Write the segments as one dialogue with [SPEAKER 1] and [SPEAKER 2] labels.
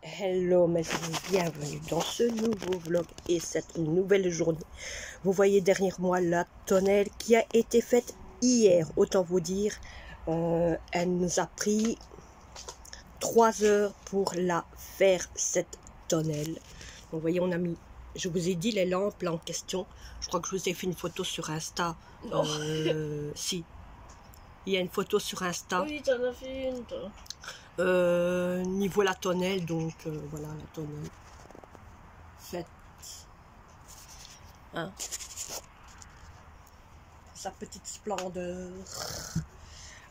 [SPEAKER 1] Hello mes amis, bienvenue dans ce nouveau vlog et cette nouvelle journée. Vous voyez derrière moi la tonnelle qui a été faite hier. Autant vous dire, elle nous a pris 3 heures pour la faire cette tonnelle. Donc, vous voyez, on a mis, je vous ai dit les lampes là en question. Je crois que je vous ai fait une photo sur Insta. Si, il y a une photo sur Insta.
[SPEAKER 2] Oui, t'en as fait une toi.
[SPEAKER 1] Niveau la tonnelle, donc voilà la tonnelle faite, hein, sa petite splendeur.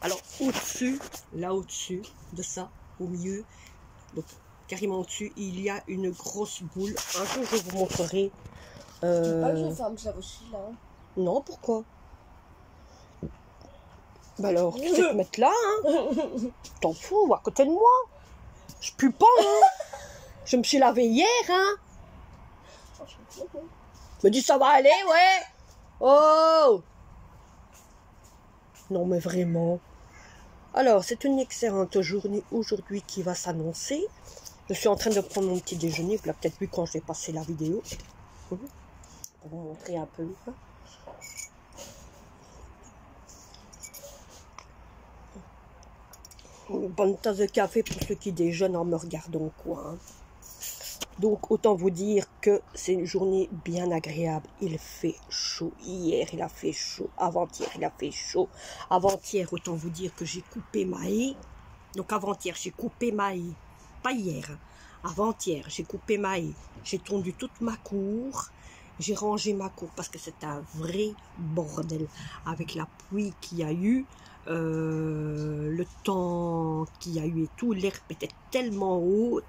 [SPEAKER 1] Alors au-dessus, là au-dessus de ça, au milieu, donc carrément au-dessus, il y a une grosse boule. Un jour je vous montrerai.
[SPEAKER 2] Tu veux pas que je ferme ça aussi là?
[SPEAKER 1] Non, pourquoi? Bah alors, tu sais te mettre là, hein. T'en fous, à côté de moi. Je pue pas, hein. Je me suis lavée hier, hein. Me dis ça va aller, ouais. Oh. Non mais vraiment. Alors, c'est une excellente journée aujourd'hui qui va s'annoncer. Je suis en train de prendre mon petit déjeuner. Vous l'avez peut-être vu quand j'ai passé la vidéo. Pour vous montrer un peu. Une bonne tasse de café pour ceux qui déjeunent en me regardant quoi. Hein. Donc autant vous dire que c'est une journée bien agréable. Il fait chaud. Hier il a fait chaud. Avant-hier il a fait chaud. Avant-hier autant vous dire que j'ai coupé ma haie. Donc avant-hier j'ai coupé ma haie. Pas hier. Avant-hier j'ai coupé ma haie. J'ai tondu toute ma cour. J'ai rangé ma cour parce que c'est un vrai bordel. Avec la pluie qu'il y a eu. Le temps qu'il y a eu et tout, l'herbe était tellement haute,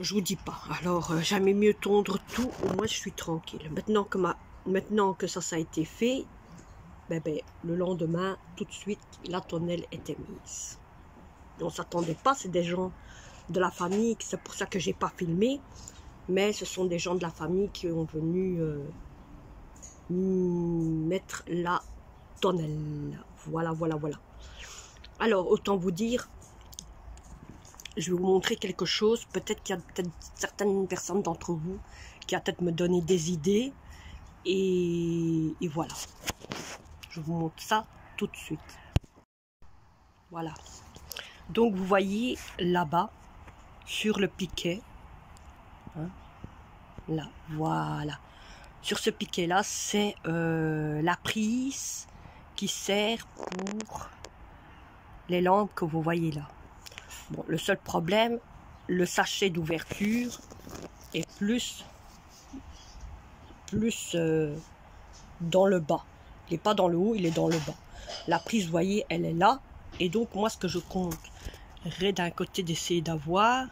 [SPEAKER 1] je vous dis pas. Alors jamais mieux tondre tout, au moins je suis tranquille. Maintenant que ça a été fait, le lendemain, tout de suite, la tonnelle était mise. On s'attendait pas, c'est des gens de la famille, c'est pour ça que j'ai pas filmé, mais ce sont des gens de la famille qui ont venu mettre la tonnelle. Voilà. Alors, autant vous dire, je vais vous montrer quelque chose. Peut-être qu'il y a certaines personnes d'entre vous qui vont peut-être me donner des idées. Et voilà. Je vous montre ça tout de suite. Voilà. Donc, vous voyez là-bas, sur le piquet. Hein, là, voilà. Sur ce piquet-là, c'est la prise qui sert pour les lampes que vous voyez là. Bon, le seul problème, le sachet d'ouverture est plus dans le bas. Il n'est pas dans le haut, il est dans le bas. La prise, vous voyez, elle est là. Et donc, moi, ce que je compterais d'un côté d'essayer d'avoir,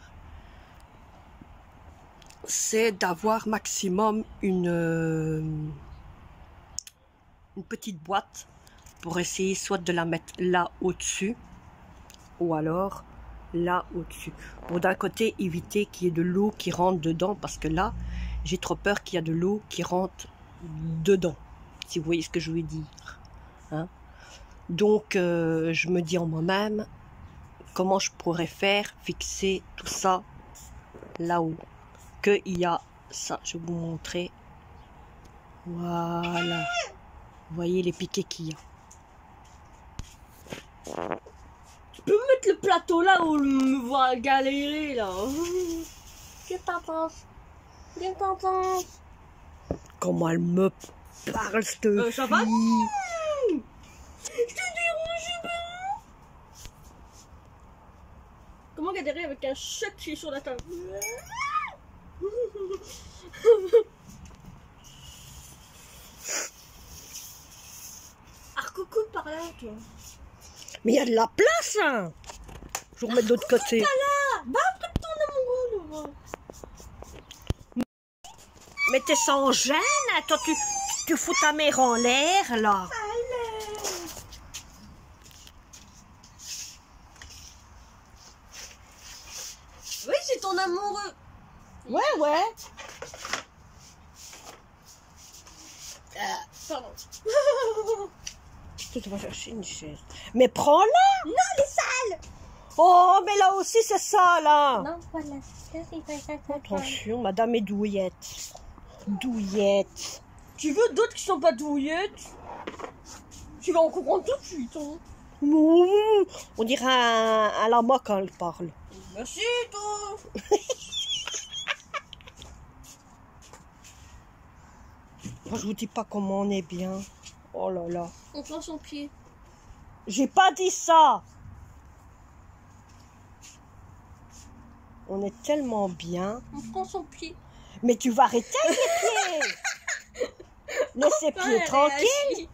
[SPEAKER 1] c'est d'avoir maximum une petite boîte pour essayer soit de la mettre là au-dessus ou alors là au-dessus. Pour d'un côté éviter qu'il y ait de l'eau qui rentre dedans parce que là j'ai trop peur qu'il y a de l'eau qui rentre dedans, si vous voyez ce que je veux dire. Hein? Donc je me dis en moi-même comment je pourrais faire fixer tout ça là-haut. Qu'il y a ça, je vais vous montrer. Voilà. Vous voyez les piquets qu'il y a.
[SPEAKER 2] Tu peux mettre le plateau là où me voir galérer là. Qu'est-ce que t'en penses?
[SPEAKER 1] Comment elle me parle cette
[SPEAKER 2] ça va?
[SPEAKER 1] fille.
[SPEAKER 2] Je te dérange pas. Comment galérer avec un chat qui est sur la table? Coucou par là, toi.
[SPEAKER 1] Mais il y a de la place, hein. Je vous remets de l'autre côté.
[SPEAKER 2] Là, va peut-être ton amoureux.
[SPEAKER 1] Mais t'es sans gêne, hein. Toi tu fous ta mère en l'air, là.
[SPEAKER 2] Oui, c'est ton amoureux.
[SPEAKER 1] Ouais.
[SPEAKER 2] Pardon.
[SPEAKER 1] Tu vas chercher une chaise. Mais prends-la.
[SPEAKER 2] Non, elle est sale.
[SPEAKER 1] Oh, mais là aussi, c'est ça, là.
[SPEAKER 2] Non, voilà. Ça, c'est pas ça.
[SPEAKER 1] Attention, madame est douillette. Douillette.
[SPEAKER 2] Tu veux d'autres qui sont pas douillettes? Tu vas en comprendre tout de suite. Hein.
[SPEAKER 1] Ouh, on dirait un lama quand elle parle.
[SPEAKER 2] Merci, toi.
[SPEAKER 1] Moi, je vous dis pas comment on est bien. Oh là là.
[SPEAKER 2] On prend son pied.
[SPEAKER 1] J'ai pas dit ça. On est tellement bien.
[SPEAKER 2] On prend son pied.
[SPEAKER 1] Mais tu vas arrêter les pieds. Laisse ses pieds tranquilles.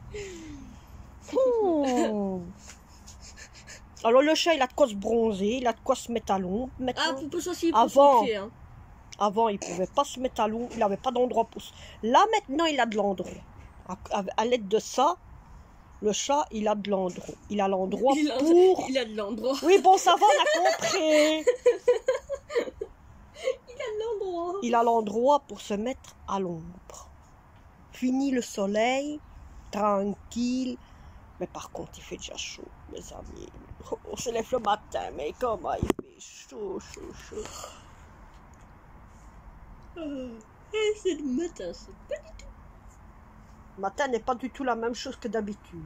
[SPEAKER 1] Alors le chat, il a de quoi se bronzer, il a de quoi se mettre à l'ombre.
[SPEAKER 2] Ah,
[SPEAKER 1] Maintenant.
[SPEAKER 2] faut pas s'asseoir
[SPEAKER 1] Avant.
[SPEAKER 2] pour son pied. Hein.
[SPEAKER 1] Avant, il pouvait pas se mettre à l'ombre, il n'avait pas d'endroit pour se... Là, maintenant, il a de l'endroit. À l'aide de ça, le chat, il a de l'endroit. Il a l'endroit pour...
[SPEAKER 2] Il a de l'endroit.
[SPEAKER 1] Oui, bon, ça va, on a compris.
[SPEAKER 2] Il a de l'endroit.
[SPEAKER 1] Il a l'endroit pour se mettre à l'ombre. Fini le soleil, tranquille. Mais par contre, il fait déjà chaud, mes amis. On se lève le matin, mais comment il fait chaud, chaud, chaud.
[SPEAKER 2] C'est le matin, c'est pas du tout.
[SPEAKER 1] Le matin n'est pas du tout la même chose que d'habitude.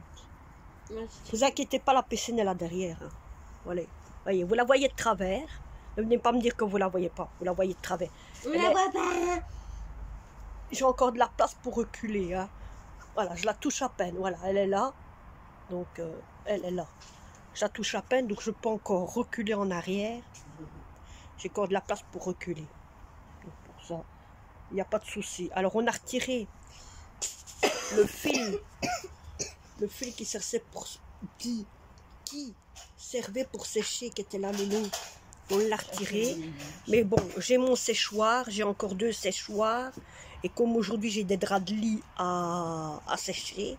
[SPEAKER 2] Ouais,
[SPEAKER 1] Vous inquiétez pas, la piscine est là derrière. Hein. Voilà. Voyez, vous la voyez de travers. Ne venez pas me dire que vous la voyez pas. Vous la voyez de travers.
[SPEAKER 2] on la voit pas.
[SPEAKER 1] J'ai encore de la place pour reculer. Hein. Voilà, je la touche à peine. Voilà, elle est là. Donc, elle est là. Je la touche à peine, donc je peux encore reculer en arrière. J'ai encore de la place pour reculer. Donc, pour ça, il n'y a pas de souci. Alors, on a retiré le fil qui servait qui servait pour sécher, qui était là le long. On l'a retiré. Mais bon, j'ai mon séchoir, j'ai encore 2 séchoirs. Et comme aujourd'hui, j'ai des draps de lit à sécher.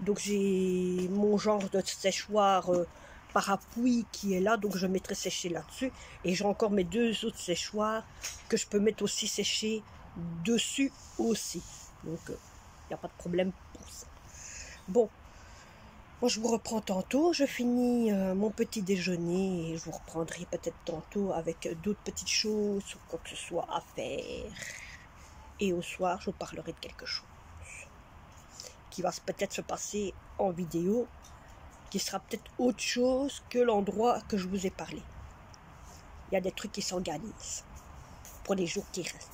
[SPEAKER 1] Donc j'ai mon genre de séchoir parapluie qui est là, donc je mettrai sécher là-dessus. Et j'ai encore mes 2 autres séchoirs que je peux mettre aussi sécher dessus aussi. Donc il n'y a pas de problème pour ça. Bon, moi je vous reprends tantôt, je finis mon petit déjeuner et je vous reprendrai peut-être tantôt avec d'autres petites choses ou quoi que ce soit à faire. Et au soir, je vous parlerai de quelque chose qui va peut-être se passer en vidéo, qui sera peut-être autre chose que l'endroit que je vous ai parlé. Il y a des trucs qui s'organisent pour les jours qui restent.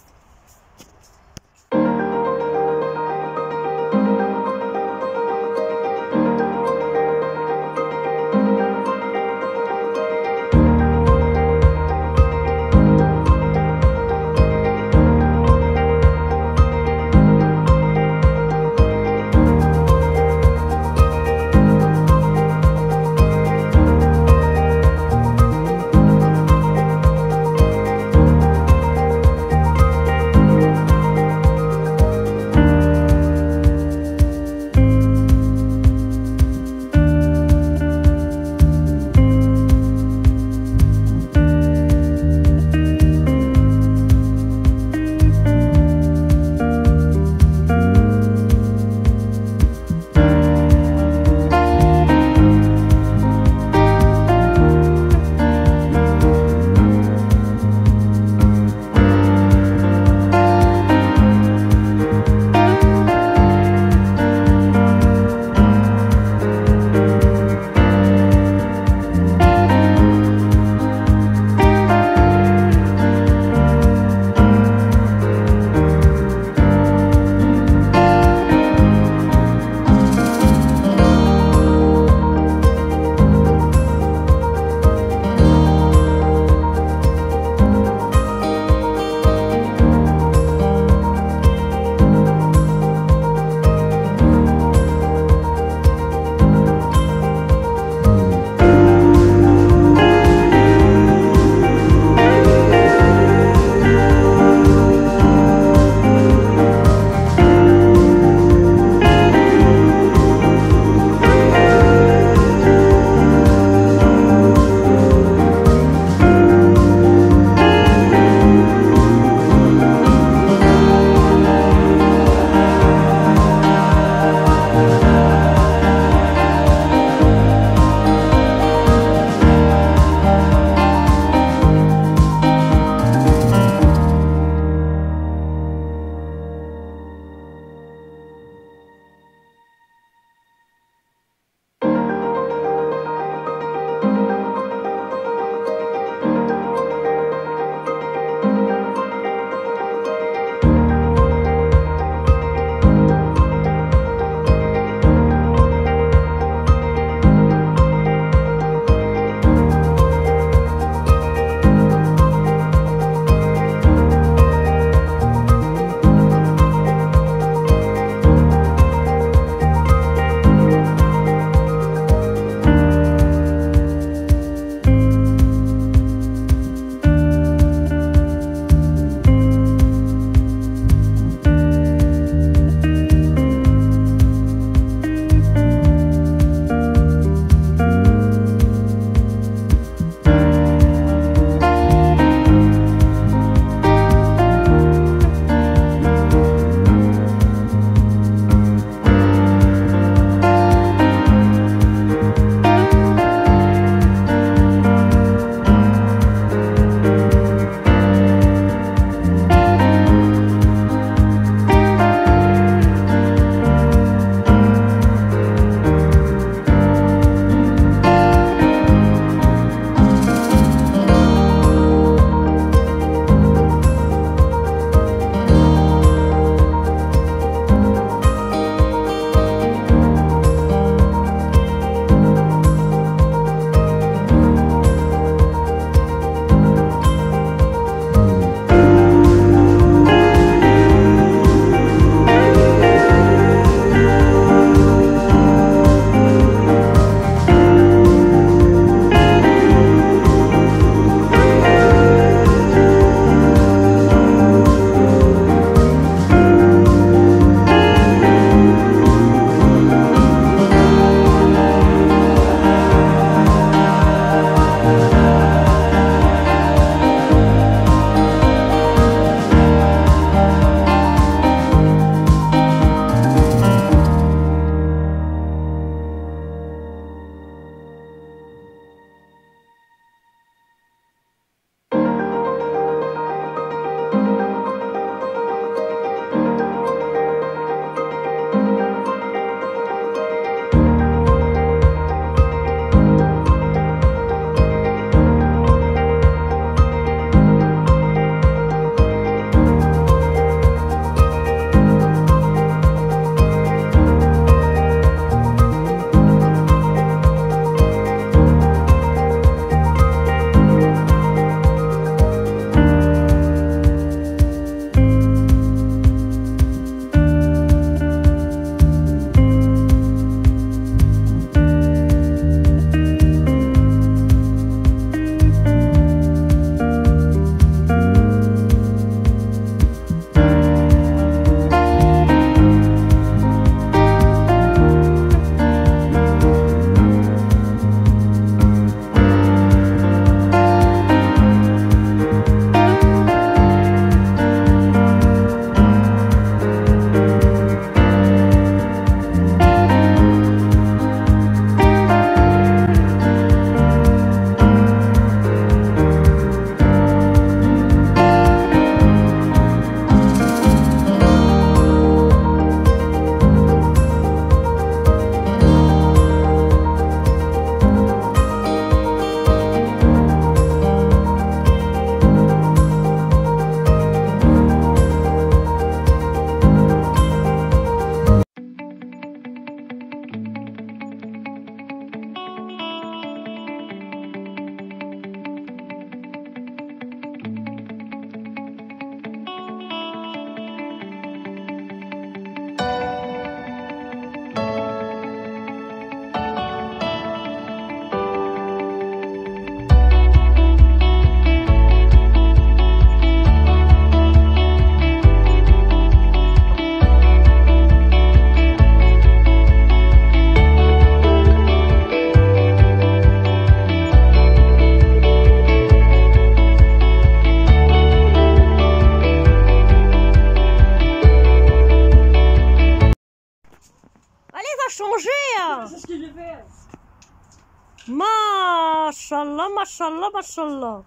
[SPEAKER 1] Mashallah, mashallah, mashallah.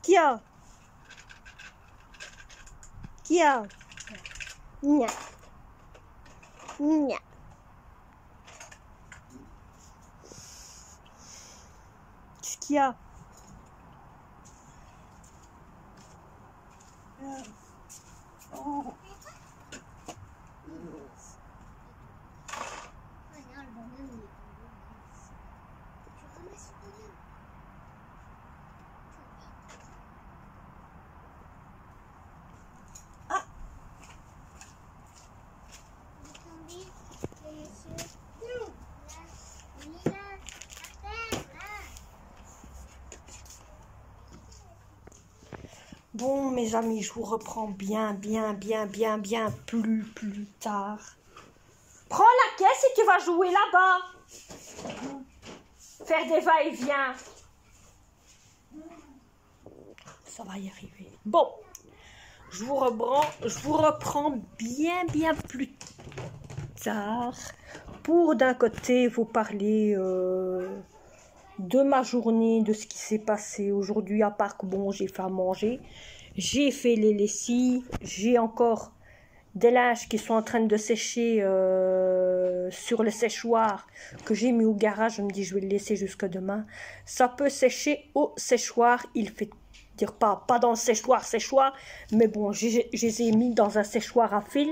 [SPEAKER 1] Qui a? Qui a? Nya. Nya. Qu'est-ce qu'il y a? Bon, mes amis, je vous reprends bien plus tard. Prends la caisse et tu vas jouer là-bas. Faire des va-et-vient. Ça va y arriver. Bon, je vous reprends bien plus tard pour d'un côté vous parler de ma journée, de ce qui s'est passé aujourd'hui, à part que bon, j'ai fait à manger, j'ai fait les lessives, j'ai encore des linges qui sont en train de sécher sur le séchoir que j'ai mis au garage. Je me dis je vais le laisser jusque demain. Ça peut sécher au séchoir, il fait dire pas dans le séchoir, mais bon, je les ai mis dans un séchoir à fil,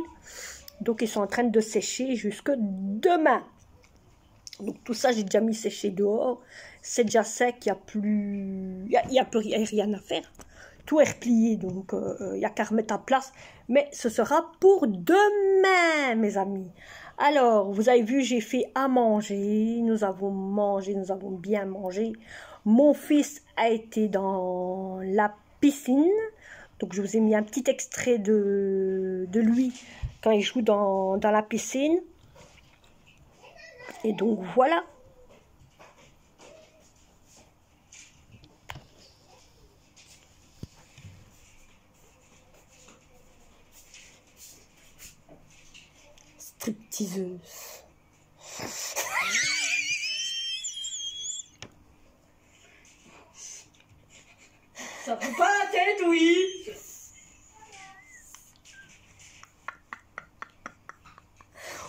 [SPEAKER 1] donc ils sont en train de sécher jusque demain. Donc tout ça, j'ai déjà mis sécher dehors. C'est déjà sec, il n'y a plus... Il y a plus rien à faire. Tout est replié, donc il n'y a qu'à remettre en place. Mais ce sera pour demain, mes amis. Alors, vous avez vu, j'ai fait à manger. Nous avons bien mangé. Mon fils a été dans la piscine. Donc, je vous ai mis un petit extrait de lui quand il joue dans la piscine. Et donc voilà. Stripteaseuse.
[SPEAKER 2] Ça fout pas la tête, oui.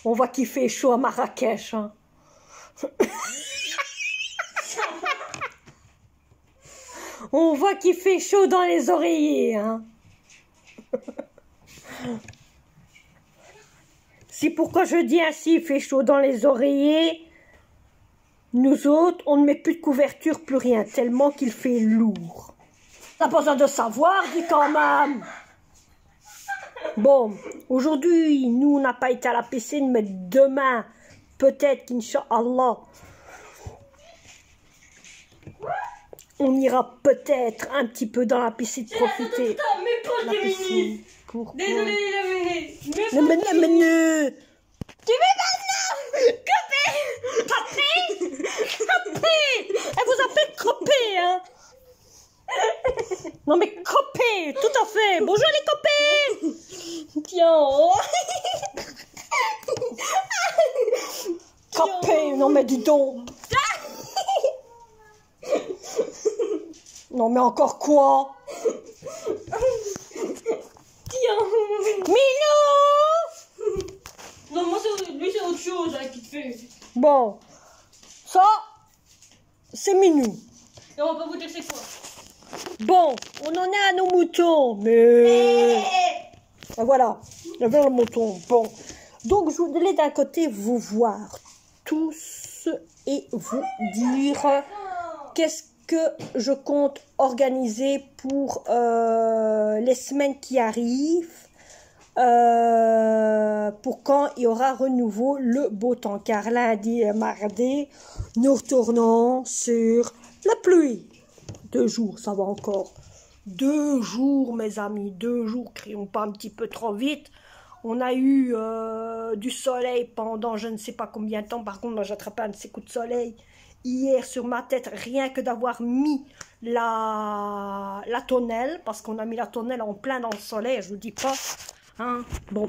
[SPEAKER 1] On voit qu'il fait chaud à Marrakech. Hein. On voit qu'il fait chaud dans les oreillers. Hein. C'est pourquoi je dis ainsi, il fait chaud dans les oreillers. Nous autres, on ne met plus de couverture, plus rien, tellement qu'il fait lourd. T'as pas besoin de savoir, dis quand même. Bon, aujourd'hui, nous, on n'a pas été à la piscine, mais demain, peut-être qu'Inch'Allah, on ira peut-être un petit peu dans la piscine profiter.
[SPEAKER 2] Attends, mes potes de mini.
[SPEAKER 1] Pourquoi?
[SPEAKER 2] Désolé,
[SPEAKER 1] Mais tu veux maintenant Copé. Elle vous appelle Copé, hein. Non mais Copé, tout à fait. Bonjour les copés.
[SPEAKER 2] Tiens.
[SPEAKER 1] Copé, non mais dis donc. Non mais encore quoi?
[SPEAKER 2] Tiens.
[SPEAKER 1] Minou.
[SPEAKER 2] Non, moi, lui, c'est autre chose hein, qui te fait.
[SPEAKER 1] Bon, ça, c'est Minou.
[SPEAKER 2] Et on va pas vous dire c'est quoi.
[SPEAKER 1] Bon, on en est à nos moutons, mais... Ah, voilà, il y avait un mouton. Bon, donc je voulais d'un côté vous voir tous et vous dire qu'est-ce que je compte organiser pour les semaines qui arrivent, pour quand il y aura renouveau le beau temps, car lundi et mardi, nous retournons sur la pluie. 2 jours, ça va encore. 2 jours, mes amis, 2 jours, crions pas un petit peu trop vite. On a eu du soleil pendant je ne sais pas combien de temps. Par contre, moi, j'ai attrapé un de ces coups de soleil. hier sur ma tête, rien que d'avoir mis la tonnelle, parce qu'on a mis la tonnelle en plein dans le soleil, je vous dis pas, hein, bon,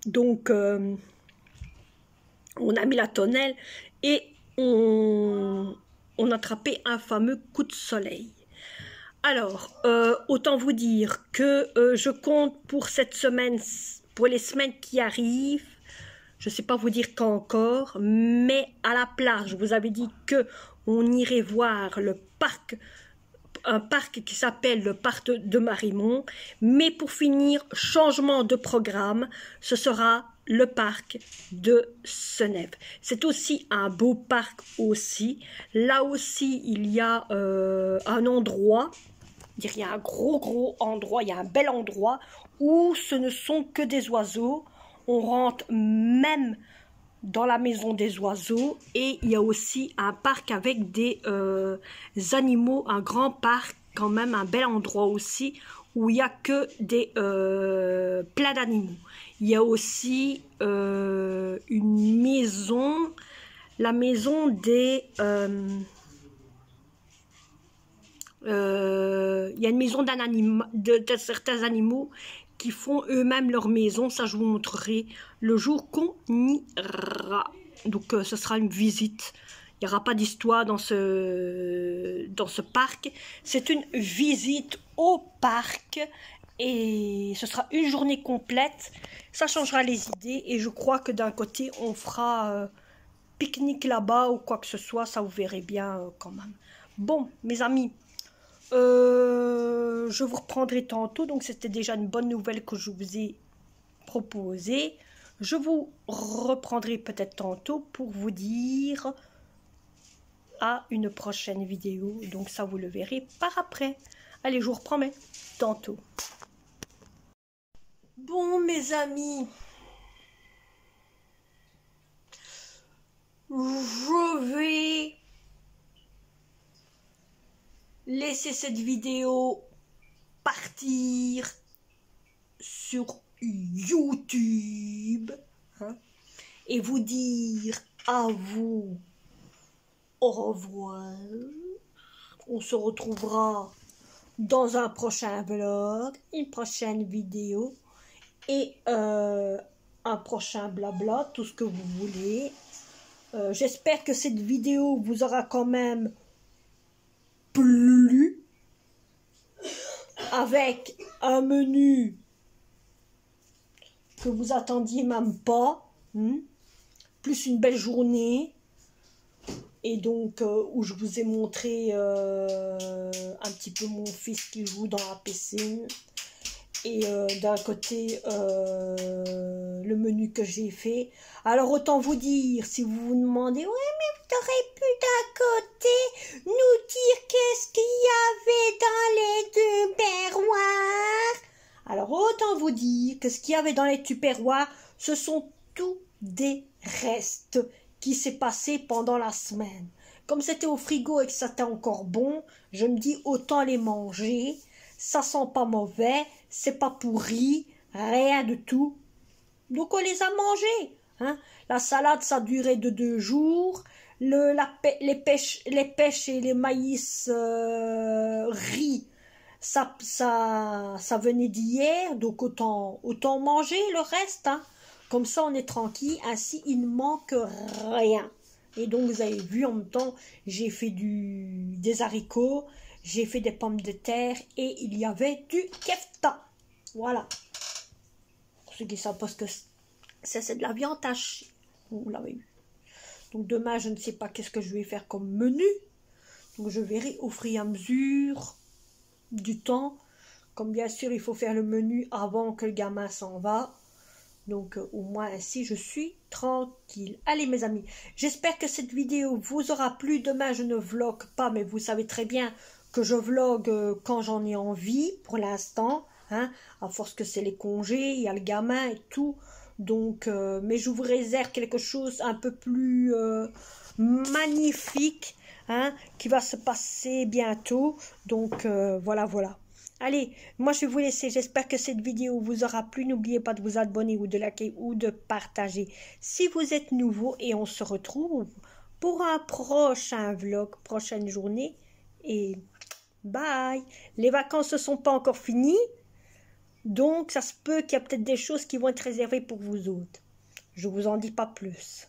[SPEAKER 1] donc on a mis la tonnelle et on a attrapé un fameux coup de soleil. Alors, autant vous dire que je compte pour cette semaine, pour les semaines qui arrivent, je ne sais pas vous dire quand encore, mais à la plage, je vous avais dit que on irait voir le parc, un parc qui s'appelle le parc de Marimont, mais pour finir, changement de programme, ce sera le parc de Seneve. C'est aussi un beau parc aussi. Là aussi, il y a un endroit, il y a un gros endroit, il y a un bel endroit où ce ne sont que des oiseaux. On rentre même dans la maison des oiseaux et il y a aussi un parc avec des animaux, un grand parc quand même, un bel endroit aussi où il n'y a que des plein d'animaux. Il y a aussi une maison, la maison des... il y a une maison de certains animaux qui font eux-mêmes leur maison. Ça, je vous montrerai le jour qu'on ira. Donc, ce sera une visite. Il n'y aura pas d'histoire dans ce parc. C'est une visite au parc. Et ce sera une journée complète. Ça changera les idées. Et je crois que d'un côté, on fera pique-nique là-bas ou quoi que ce soit. Ça, vous verrez bien quand même. Bon, mes amis. Je vous reprendrai tantôt, donc c'était déjà une bonne nouvelle que je vous ai proposée. Je vous reprendrai peut-être tantôt pour vous dire à une prochaine vidéo, donc ça vous le verrez par après. Allez, je vous reprends, mais tantôt. Bon, mes amis, je vais laisser cette vidéo partir sur YouTube, hein, et vous dire à vous au revoir. On se retrouvera dans un prochain vlog, une prochaine vidéo et un prochain blabla, tout ce que vous voulez. J'espère que cette vidéo vous aura quand même plu, avec un menu que vous attendiez même pas, plus une belle journée, et donc où je vous ai montré un petit peu mon fils qui joue dans la piscine, et d'un côté le menu que j'ai fait. Alors autant vous dire, si vous vous demandez, ouais mais vous auriez pu d'un côté nous dire qu'est-ce qu'il y avait dans les tupperwares. Alors autant vous dire que ce qu'il y avait dans les tupperwares, ce sont tous des restes qui s'est passé pendant la semaine. Comme c'était au frigo et que c'était encore bon, je me dis autant les manger. Ça sent pas mauvais, c'est pas pourri, rien de tout. Donc on les a mangés. Hein. La salade, ça durait de 2 jours. Les pêches et les maïs riz, ça venait d'hier. Donc autant manger le reste. Hein. Comme ça, on est tranquille. Ainsi, il ne manque rien. Et donc, vous avez vu, en même temps, j'ai fait des haricots. J'ai fait des pommes de terre et il y avait du kefta. Voilà. Pour ceux qui savent pas ce que c'est de la viande hachée. Vous l'avez eu. Donc demain, je ne sais pas qu'est-ce que je vais faire comme menu. Donc je verrai au fur et à mesure du temps. Comme bien sûr, il faut faire le menu avant que le gamin s'en va. Donc au moins ainsi, je suis tranquille. Allez mes amis, j'espère que cette vidéo vous aura plu. Demain, je ne vlog pas, mais vous savez très bien que je vlog quand j'en ai envie pour l'instant, hein, à force que c'est les congés, il y a le gamin et tout, donc mais je vous réserve quelque chose un peu plus magnifique, hein, qui va se passer bientôt, donc voilà. Allez, moi je vais vous laisser, j'espère que cette vidéo vous aura plu, n'oubliez pas de vous abonner ou de liker ou de partager si vous êtes nouveau, et on se retrouve
[SPEAKER 3] pour un prochain vlog, prochaine journée. Et bye. Les vacances ne sont pas encore finies. Donc, ça se peut qu'il y a peut-être des choses qui vont être réservées pour vous autres. Je vous en dis pas plus.